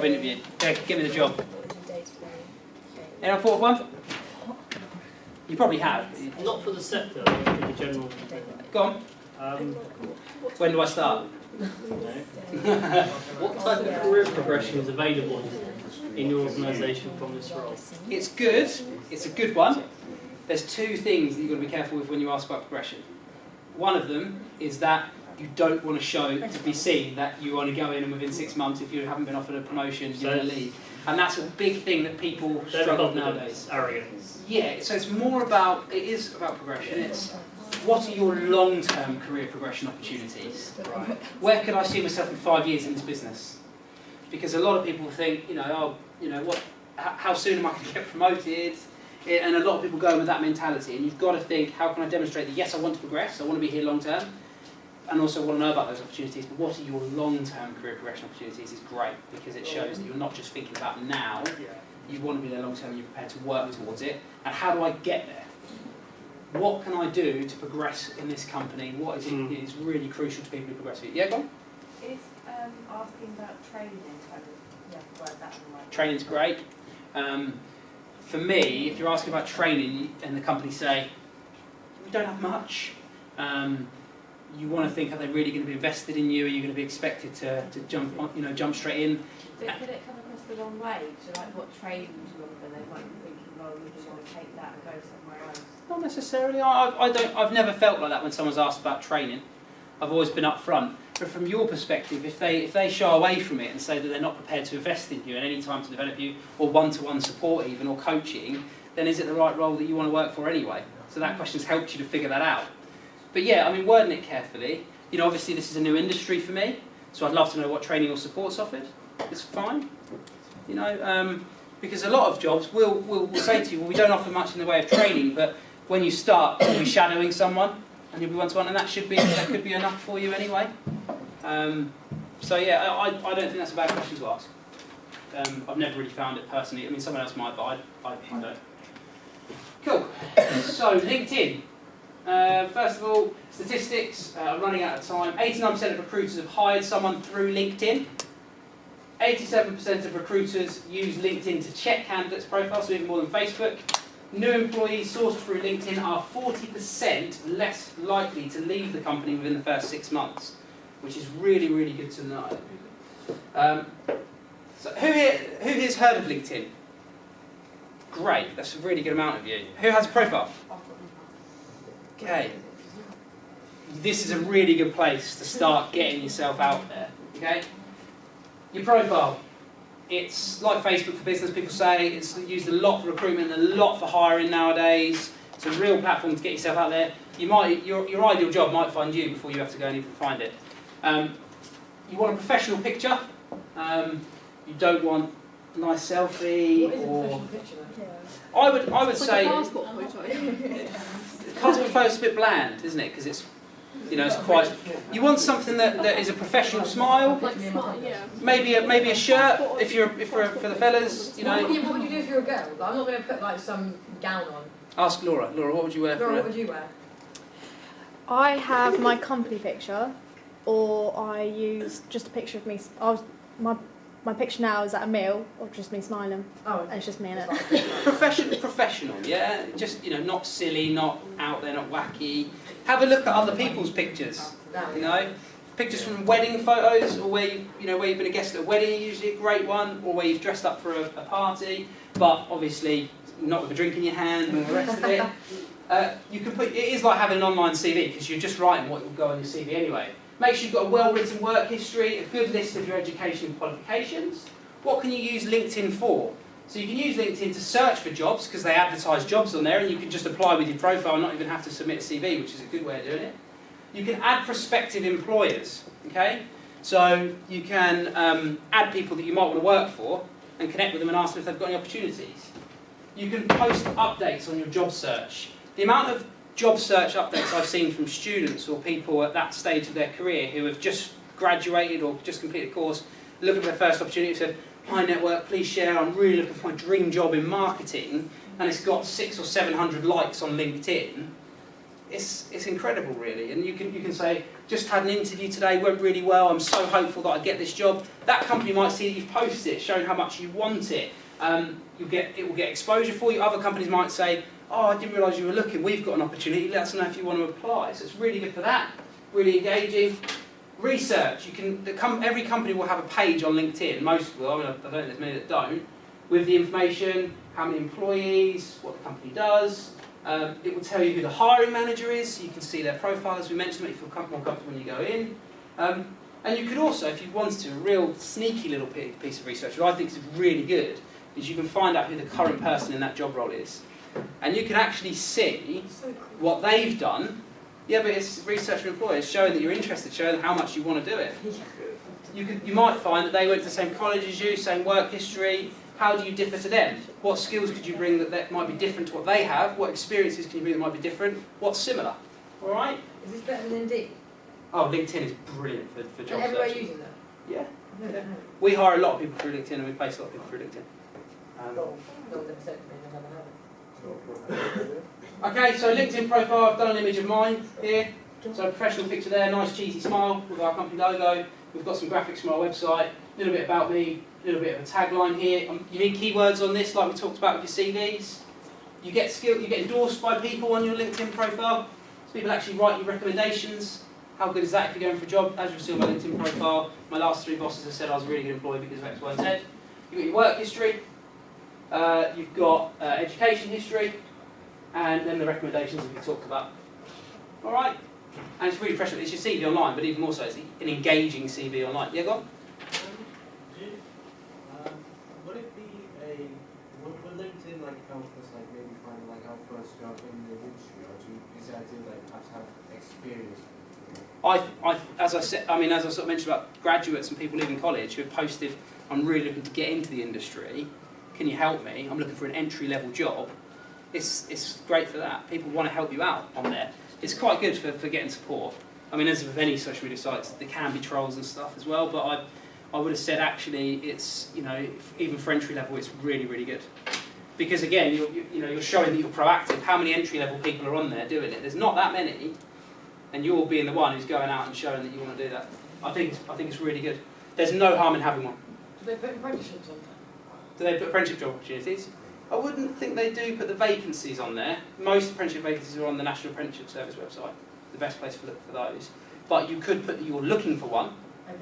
interview. Okay, give me the job. Anyone thought of one? You probably have. Not for the sector, but for the general. Go on. When do I start? What type of career progression is available in your organisation from this role? It's good. It's a good one. There's two things that you've got to be careful with when you ask about progression. One of them is that you don't want to show to be seen that you want to go in and within 6 months, if you haven't been offered a promotion, you're going to leave. And that's a big thing that people struggle with nowadays. Arrogance. Yeah, so it's more about, it is about progression. It's what are your long-term career progression opportunities? Right. Where could I see myself in 5 years in this business? Because a lot of people think, how soon am I going to get promoted? And a lot of people go with that mentality. And you've got to think, how can I demonstrate that, yes, I want to progress, I want to be here long-term, and also want to know about those opportunities, but what are your long-term career progression opportunities is great, because it shows that you're not just thinking about now, you want to be there long-term and you're prepared to work towards it. And how do I get there? What can I do to progress in this company? What is it is really crucial to people who progress with it? Yeah, go on. Is asking about training kind of, word that right? Training's great. For me, if you're asking about training and the company say, we don't have much, you want to think, are they really going to be invested in you? Are you going to be expected to jump straight in? So could it come across the wrong way? So like what training do you offer? They might be thinking, well, we just want to take that and go somewhere else. Not necessarily. I've never felt like that when someone's asked about training. I've always been upfront. But from your perspective, if they shy away from it and say that they're not prepared to invest in you at any time to develop you, or one-to-one support even, or coaching, then is it the right role that you want to work for anyway? So that question's helped you to figure that out. But yeah, I mean, wording it carefully. Obviously this is a new industry for me, so I'd love to know what training or support's offered. It's fine. Because a lot of jobs will say to you, well, we don't offer much in the way of training, but when you start, you'll be shadowing someone, and you'll be one-to-one, and that could be enough for you anyway. So yeah, I don't think that's a bad question to ask. I've never really found it personally. I mean, someone else might, but I don't. Cool. So LinkedIn. First of all, statistics. I'm running out of time. 89% of recruiters have hired someone through LinkedIn. 87% of recruiters use LinkedIn to check candidates' profiles, so even more than Facebook. New employees sourced through LinkedIn are 40% less likely to leave the company within the first 6 months, which is really, really good to know. So who here's heard of LinkedIn? Great, that's a really good amount of you. Who has a profile? Okay. This is a really good place to start getting yourself out there. Okay. Your profile. It's like Facebook for business, people say. It's used a lot for recruitment, a lot for hiring nowadays. It's a real platform to get yourself out there. Your ideal job might find you before you have to go and even find it. You want a professional picture. You don't want a nice selfie. What is a professional picture? I would say passport photo. passport photo's a bit bland, isn't it? Because it's it's quite. You want something that is a professional smile. Like smart, yeah. Maybe a shirt if you're for the fellas. What would you do if you're a girl? Like, I'm not going to put like some gown on. Ask Laura. Laura, what would you wear? Laura, what would you wear? I have my company picture, or I use just a picture of me. My picture now is at a meal of just me smiling. Oh, and it's just me in it. Professional, yeah. Just not silly, not out there, not wacky. Have a look at other people's pictures. Pictures from wedding photos, or where you've been a guest at a wedding, usually a great one, or where you've dressed up for a party, but obviously not with a drink in your hand and all the rest of it. You can put. It is like having an online CV because you're just writing what will go on your CV anyway. Make sure you've got a well-written work history, a good list of your education and qualifications. What can you use LinkedIn for? So you can use LinkedIn to search for jobs because they advertise jobs on there, and you can just apply with your profile and not even have to submit a CV, which is a good way of doing it. You can add prospective employers, okay? So you can add people that you might want to work for and connect with them and ask them if they've got any opportunities. You can post updates on your job search. The amount of job search updates I've seen from students or people at that stage of their career who have just graduated or just completed a course, looking for their first opportunity, said, "Hi network, please share, I'm really looking for my dream job in marketing," and it's got 600 or 700 likes on LinkedIn. it's incredible, really. And you can say, just had an interview today, went really well. I'm so hopeful that I get this job. That company might see that you've posted it, showing how much you want it. It will get exposure for you. Other companies might say, oh, I didn't realise you were looking. We've got an opportunity. Let us know if you want to apply. So it's really good for that. Really engaging. Research. Every company will have a page on LinkedIn. Most will. I mean, I don't think there's many that don't. With the information, how many employees, what the company does. It will tell you who the hiring manager is, so you can see their profile, as we mentioned, make you feel more comfortable when you go in. And you could also, if you wanted to, a real sneaky little piece of research, which I think is really good, is you can find out who the current person in that job role is. And you can actually see what they've done. Yeah, but it's research for employers, showing that you're interested, showing how much you want to do it. You might find that they went to the same college as you, same work history. How do you differ to them? What skills could you bring that might be different to what they have? What experiences can you bring that might be different? What's similar? All right? Is this better than Indeed? Oh, LinkedIn is brilliant for job And everywhere searching. using that? Yeah. No, no. We hire a lot of people through LinkedIn and we place a lot of people through LinkedIn. No one's ever said to me, I've never had it. Okay, so LinkedIn profile, I've done an image of mine here. So a professional picture there, nice cheesy smile with our company logo. We've got some graphics from our website, a little bit about me, a little bit of a tagline here. You need keywords on this, like we talked about with your CVs. You get endorsed by people on your LinkedIn profile. So people actually write you recommendations. How good is that if you're going for a job? As you'll see on my LinkedIn profile, my last 3 bosses have said I was a really good employee because of X, Y, and Z. You've got your work history, you've got education history, and then the recommendations that we talked about. All right? And it's really fresh. It's your CV online, but even more so, it's an engaging CV online. Yeah, go on. Would it be would LinkedIn like help us like maybe find like our first job in the industry, or is the idea like perhaps have experience? As I sort of mentioned about graduates and people leaving college who have posted, I'm really looking to get into the industry. Can you help me? I'm looking for an entry-level job. It's great for that. People want to help you out on there. It's quite good for getting support. I mean, as with any social media sites, there can be trolls and stuff as well. But I would have said actually, it's even for entry level, it's really really good. Because again, you're showing that you're proactive. How many entry level people are on there doing it? There's not that many. And you're being the one who's going out and showing that you want to do that. I think it's really good. There's no harm in having one. Do they put apprenticeships on there? Do they put apprenticeship job opportunities? I wouldn't think they do put the vacancies on there. Most apprenticeship vacancies are on the National Apprenticeship Service website. The best place to look for those. But you could put that you're looking for one, Okay.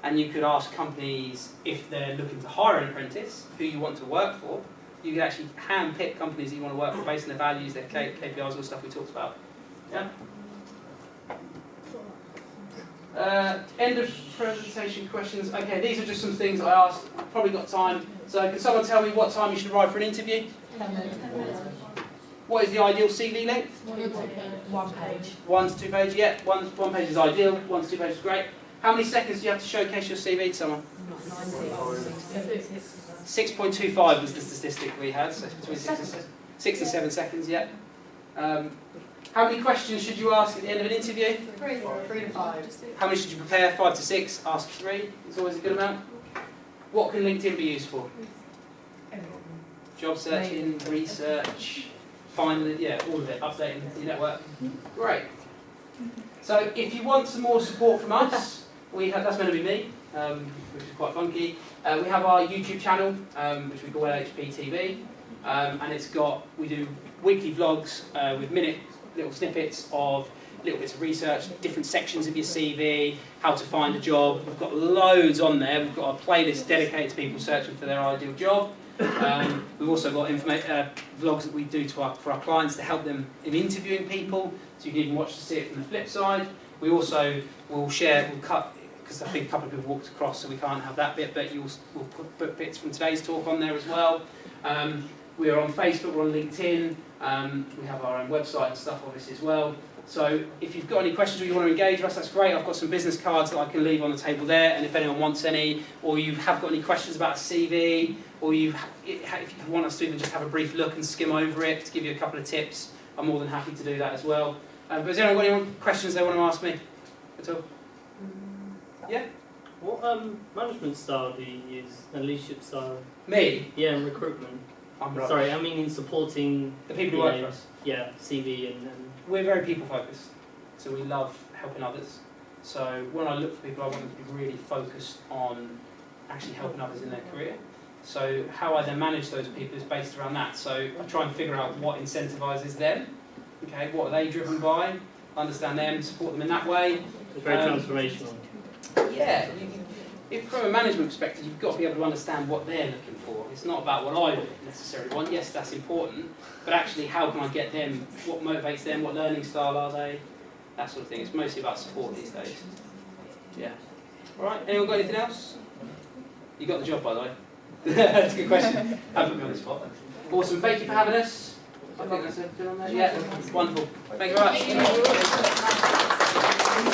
and you could ask companies if they're looking to hire an apprentice, who you want to work for. You could actually hand-pick companies that you want to work for based on their values, their KPIs, all the stuff we talked about. Yeah. End of presentation questions. Okay, these are just some things I asked. Probably got time. So can someone tell me what time you should arrive for an interview? 10 minutes. What is the ideal CV length? 1 page. 1 to 2 page, yeah. One page is ideal, 1 to 2 pages is great. How many seconds do you have to showcase your CV to someone? 6.25 was the statistic we had, so it's between 6 and 7 seconds, yeah. How many questions should you ask at the end of an interview? 3 to 5. How many should you prepare? 5 to 6, ask 3. It's always a good amount. What can LinkedIn be used for? Job searching, research, finding, yeah, all of it, updating your network. Great. So if you want some more support from us, that's going to be me, which is quite funky. We have our YouTube channel, which we call LHP TV, and we do weekly vlogs with little snippets of little bits of research, different sections of your CV, how to find a job. We've got loads on there. We've got a playlist dedicated to people searching for their ideal job. We've also got vlogs that we do for our clients to help them in interviewing people, so you can even watch to see it from the flip side. We also will cut, because I think a couple of people walked across, so we can't have that bit, but we'll put bits from today's talk on there as well. We are on Facebook, we're on LinkedIn, we have our own website and stuff obviously as well. So if you've got any questions or you want to engage with us, that's great. I've got some business cards that I can leave on the table there, and if anyone wants any, or you have got any questions about a CV, or if you want us to even just have a brief look and skim over it to give you a couple of tips, I'm more than happy to do that as well. But has anyone got any questions they want to ask me at all? Yeah? What management style do you use and leadership style? Me? Yeah, and recruitment. I'm rubbish. Sorry, I mean in supporting The people who work for us. yeah, CV and We're very people focused, so we love helping others. So when I look for people, I want them to be really focused on actually helping others in their career. So how I then manage those people is based around that. So I try and figure out what incentivises them. Okay, what are they driven by? Understand them, support them in that way. it's very transformational. Yeah, if from a management perspective, you've got to be able to understand what they're looking for. It's not about what I necessarily want. Yes, that's important, but actually, how can I get them? What motivates them? What learning style are they? That sort of thing. It's mostly about support these days. Yeah. All right. Anyone got anything else? You got the job, by the way. That's a good question. Haven't put me on the spot. Awesome. Thank you for having us. I think that's everything on there. Yeah. Wonderful. Thank you very much.